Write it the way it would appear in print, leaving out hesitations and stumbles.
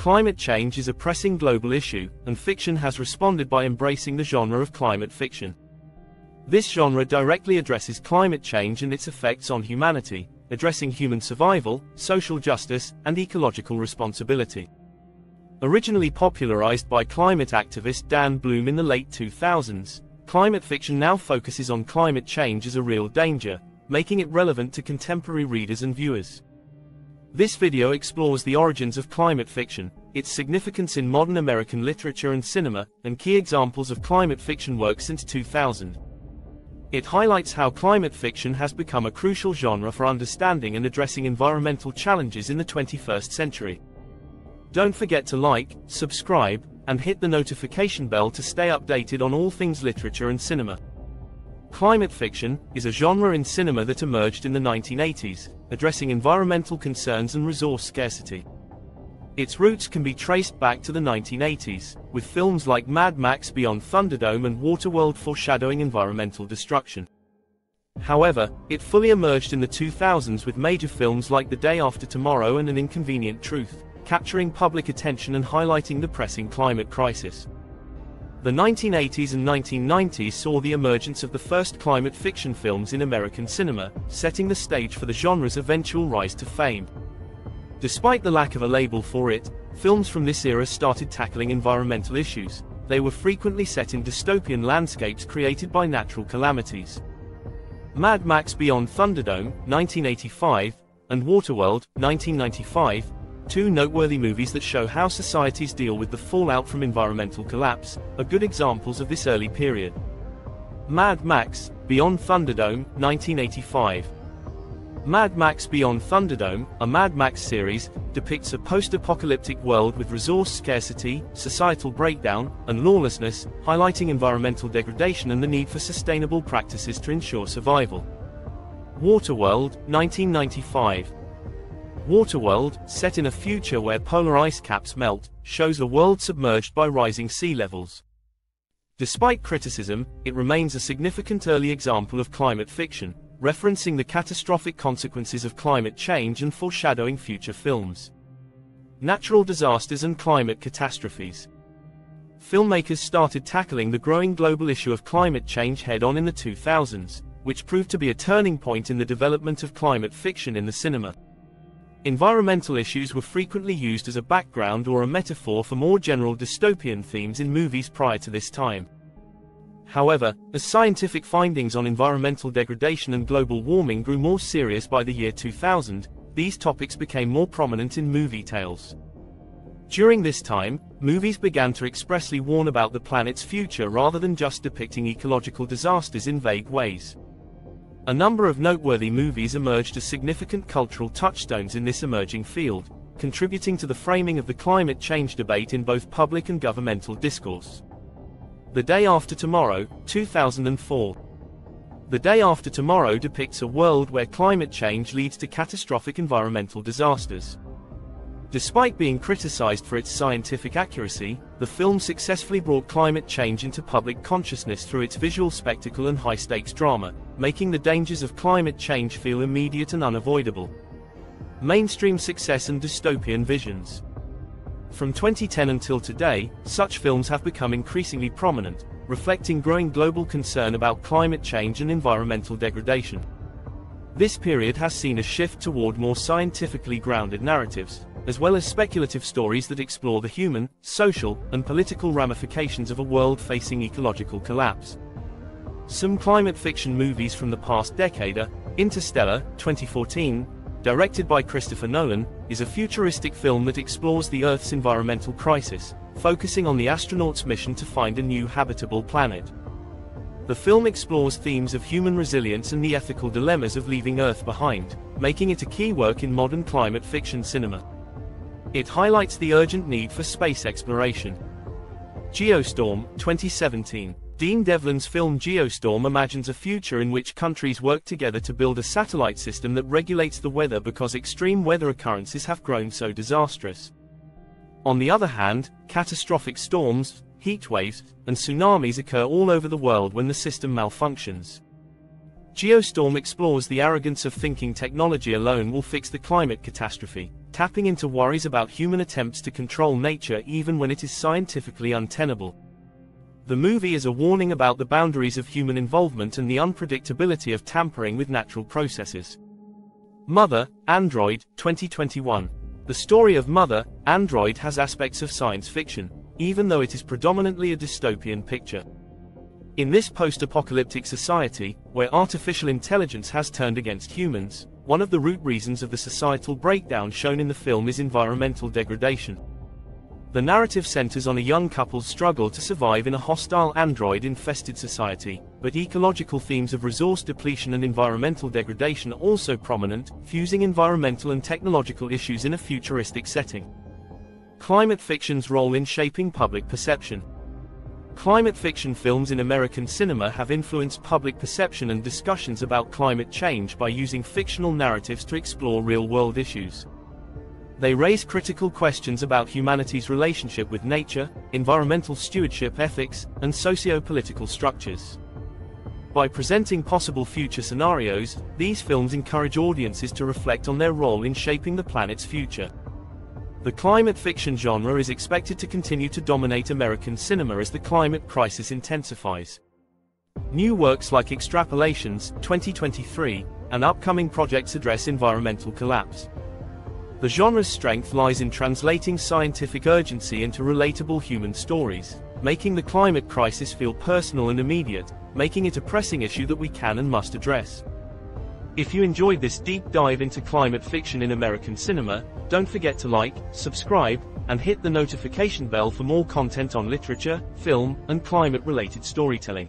Climate change is a pressing global issue, and fiction has responded by embracing the genre of climate fiction. This genre directly addresses climate change and its effects on humanity, addressing human survival, social justice, and ecological responsibility. Originally popularized by climate activist Dan Bloom in the late 2000s, climate fiction now focuses on climate change as a real danger, making it relevant to contemporary readers and viewers. This video explores the origins of climate fiction, its significance in modern American literature and cinema, and key examples of climate fiction work since 2000. It highlights how climate fiction has become a crucial genre for understanding and addressing environmental challenges in the 21st century. Don't forget to like, subscribe, and hit the notification bell to stay updated on all things literature and cinema. Climate fiction is a genre in cinema that emerged in the 1980s, addressing environmental concerns and resource scarcity. Its roots can be traced back to the 1980s, with films like Mad Max Beyond Thunderdome and Waterworld foreshadowing environmental destruction. However, it fully emerged in the 2000s with major films like The Day After Tomorrow and An Inconvenient Truth, capturing public attention and highlighting the pressing climate crisis. The 1980s and 1990s saw the emergence of the first climate fiction films in American cinema, setting the stage for the genre's eventual rise to fame. Despite the lack of a label for it, films from this era started tackling environmental issues. They were frequently set in dystopian landscapes created by natural calamities. Mad Max Beyond Thunderdome, 1985, and Waterworld, 1995, two noteworthy movies that show how societies deal with the fallout from environmental collapse, are good examples of this early period. Mad Max Beyond Thunderdome, 1985. Mad Max Beyond Thunderdome, a Mad Max series, depicts a post-apocalyptic world with resource scarcity, societal breakdown, and lawlessness, highlighting environmental degradation and the need for sustainable practices to ensure survival. Waterworld, 1995. Waterworld, set in a future where polar ice caps melt, shows a world submerged by rising sea levels. Despite criticism, it remains a significant early example of climate fiction, referencing the catastrophic consequences of climate change and foreshadowing future films. Natural disasters and climate catastrophes. Filmmakers started tackling the growing global issue of climate change head-on in the 2000s, which proved to be a turning point in the development of climate fiction in the cinema. Environmental issues were frequently used as a background or a metaphor for more general dystopian themes in movies prior to this time. However, as scientific findings on environmental degradation and global warming grew more serious by the year 2000, these topics became more prominent in movie tales. During this time, movies began to expressly warn about the planet's future rather than just depicting ecological disasters in vague ways. A number of noteworthy movies emerged as significant cultural touchstones in this emerging field, contributing to the framing of the climate change debate in both public and governmental discourse. The Day After Tomorrow, 2004. The Day After Tomorrow depicts a world where climate change leads to catastrophic environmental disasters. Despite being criticized for its scientific accuracy, the film successfully brought climate change into public consciousness through its visual spectacle and high-stakes drama, making the dangers of climate change feel immediate and unavoidable. Mainstream success and dystopian visions. From 2010 until today, such films have become increasingly prominent, reflecting growing global concern about climate change and environmental degradation. This period has seen a shift toward more scientifically grounded narratives, as well as speculative stories that explore the human, social, and political ramifications of a world facing ecological collapse. Some climate fiction movies from the past decade are Interstellar, 2014, directed by Christopher Nolan, is a futuristic film that explores the Earth's environmental crisis, focusing on the astronauts' mission to find a new habitable planet. The film explores themes of human resilience and the ethical dilemmas of leaving Earth behind, making it a key work in modern climate fiction cinema. It highlights the urgent need for space exploration. Geostorm, 2017. Dean Devlin's film Geostorm imagines a future in which countries work together to build a satellite system that regulates the weather because extreme weather occurrences have grown so disastrous. On the other hand, catastrophic storms, heat waves, and tsunamis occur all over the world when the system malfunctions. Geostorm explores the arrogance of thinking technology alone will fix the climate catastrophe, tapping into worries about human attempts to control nature even when it is scientifically untenable. The movie is a warning about the boundaries of human involvement and the unpredictability of tampering with natural processes. Mother, Android, 2021. The story of Mother, Android has aspects of science fiction, even though it is predominantly a dystopian picture. In this post-apocalyptic society, where artificial intelligence has turned against humans, one of the root reasons of the societal breakdown shown in the film is environmental degradation. The narrative centers on a young couple's struggle to survive in a hostile android-infested society, but ecological themes of resource depletion and environmental degradation are also prominent, fusing environmental and technological issues in a futuristic setting. Climate fiction's role in shaping public perception. Climate fiction films in American cinema have influenced public perception and discussions about climate change by using fictional narratives to explore real-world issues. They raise critical questions about humanity's relationship with nature, environmental stewardship ethics, and socio-political structures. By presenting possible future scenarios, these films encourage audiences to reflect on their role in shaping the planet's future. The climate fiction genre is expected to continue to dominate American cinema as the climate crisis intensifies. New works like Extrapolations, 2023, and upcoming projects address environmental collapse. The genre's strength lies in translating scientific urgency into relatable human stories, making the climate crisis feel personal and immediate, making it a pressing issue that we can and must address. If you enjoyed this deep dive into climate fiction in American cinema, don't forget to like, subscribe, and hit the notification bell for more content on literature, film, and climate-related storytelling.